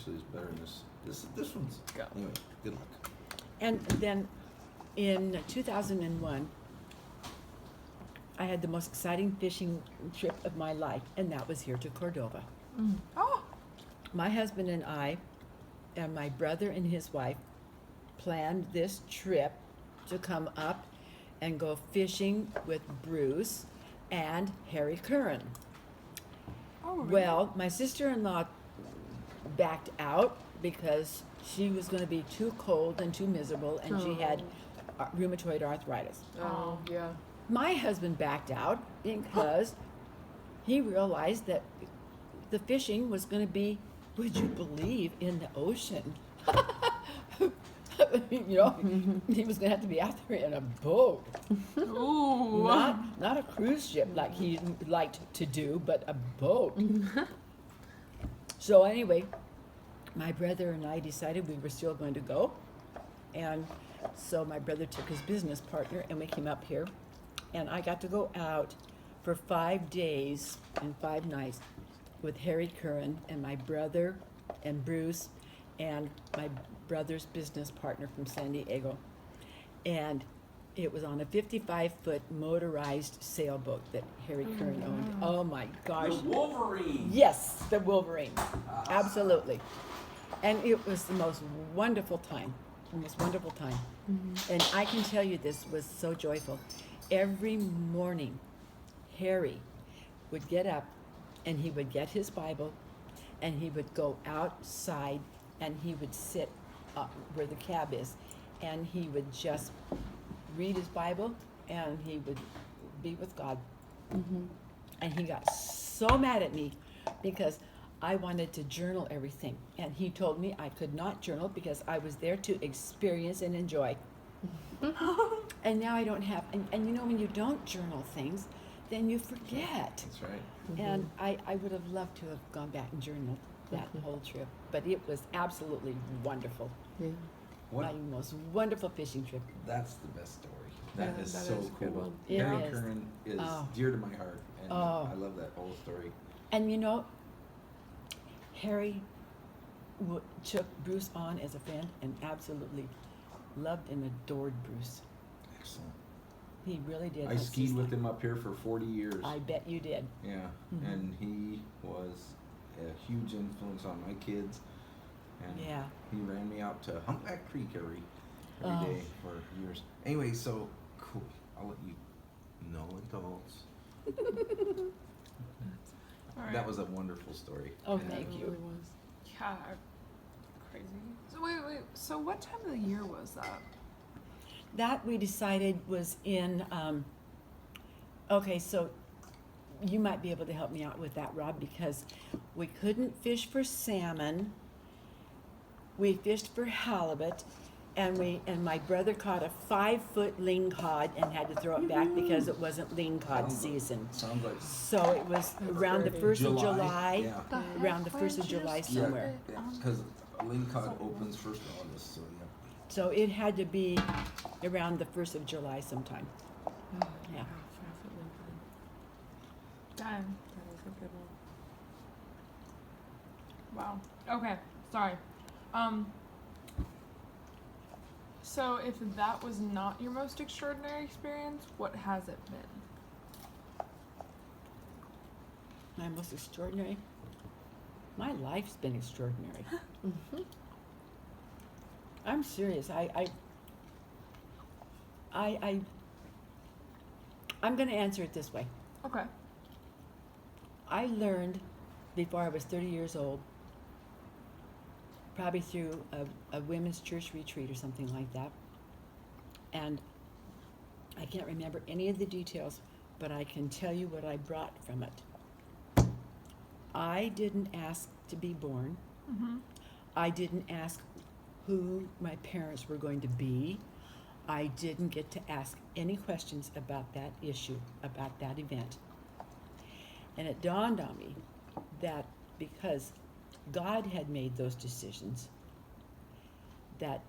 actually is better than this. This one's Go. anyway. Good luck. And then in 2001, I had the most exciting fishing trip of my life, and that was here to Cordova. Oh, My husband and I, and my brother and his wife, planned this trip to come up and go fishing with Bruce and Harry Curran. oh, really? Well, my sister-in-law backed out because she was going to be too cold and too miserable, and she had rheumatoid arthritis. Oh, yeah. My husband backed out because he realized that the fishing was going to be, would you believe, in the ocean. You know, he was going to have to be out there in a boat. Ooh. Not a cruise ship like he liked to do, but a boat. So anyway, my brother and I decided we were still going to go. And so my brother took his business partner and we came up here. And I got to go out for 5 days and 5 nights with Harry Curran and my brother and Bruce and my brother's business partner from San Diego. And it was on a 55-foot motorized sailboat that Harry Curran owned. Oh my gosh. The Wolverine. Yes, the Wolverine. Absolutely. And it was the most wonderful time. The most wonderful time. And I can tell you this was so joyful. Every morning, Harry would get up and he would get his Bible and he would go outside and he would sit where the cab is and he would just read his Bible and he would be with God. And he got so mad at me because I wanted to journal everything. And he told me I could not journal because I was there to experience and enjoy. And now I don't have, and you know, when you don't journal things, then you forget. That's right. And I would have loved to have gone back and journaled that whole trip. But it was absolutely wonderful. Yeah. What? My most wonderful fishing trip. That's the best story. Yeah, That is that so is a good cool. one. It Harry is. Curran is Oh. dear to my heart, and Oh. I love that whole story. And you know, Harry took Bruce on as a friend and absolutely loved and adored Bruce. Excellent. He really did. I That's skied just with like- him up here for 40 years. I bet you did. Yeah, Mhm. and he was a huge influence on my kids. And Yeah. he ran me out to Humpback Creek every Oh. day for years. Anyway, so cool. I'll let you know, adults. All right. That was a wonderful story. Oh, And thank It you. really was. Yeah, crazy. So wait. So what time of the year was that? That we decided was in, okay, so you might be able to help me out with that, Rob, because we couldn't fish for salmon. We fished for halibut, and my brother caught a 5-foot ling cod and had to throw it back because it wasn't ling cod season. Sounds like So it was around the pretty. 1st of July. Yeah, Around the 1st of July somewhere. because ling cod opens 1st of August, so yeah. So it had to be around the 1st of July sometime. Yeah. Dang. That is a good one. Wow. Okay. Sorry. So if that was not your most extraordinary experience, what has it been? My most extraordinary? My life's been extraordinary. I'm serious. I'm going to answer it this way. Okay. I learned before I was 30 years old, probably through a women's church retreat or something like that. And I can't remember any of the details, but I can tell you what I brought from it. I didn't ask to be born. Mm-hmm. I didn't ask who my parents were going to be. I didn't get to ask any questions about that issue, about that event. And it dawned on me that because God had made those decisions, that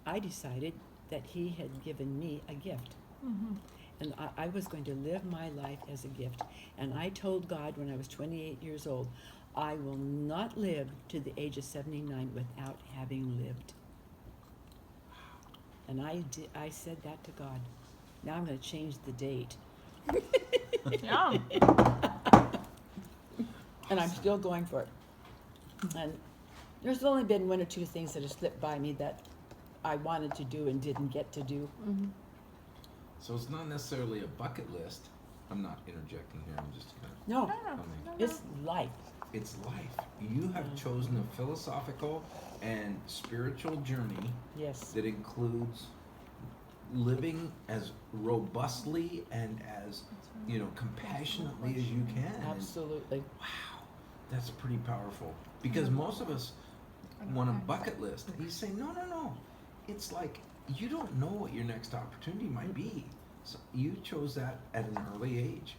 I decided that He had given me a gift. Mm-hmm. And I was going to live my life as a gift. And I told God when I was 28 years old, I will not live to the age of 79 without having lived. And I said that to God. Now I'm going to change the date. Yeah. And I'm still going for it. And there's only been one or two things that have slipped by me that I wanted to do and didn't get to do. Mm-hmm. So it's not necessarily a bucket list. I'm not interjecting here. I'm just kind of. No, No. it's life. It's life. You have chosen a philosophical and spiritual journey Yes. that includes living as robustly and as compassionately as you can. And Absolutely. wow, that's pretty powerful. Because most of us want a bucket list. And you say, no. It's like you don't know what your next opportunity might be. So you chose that at an early age.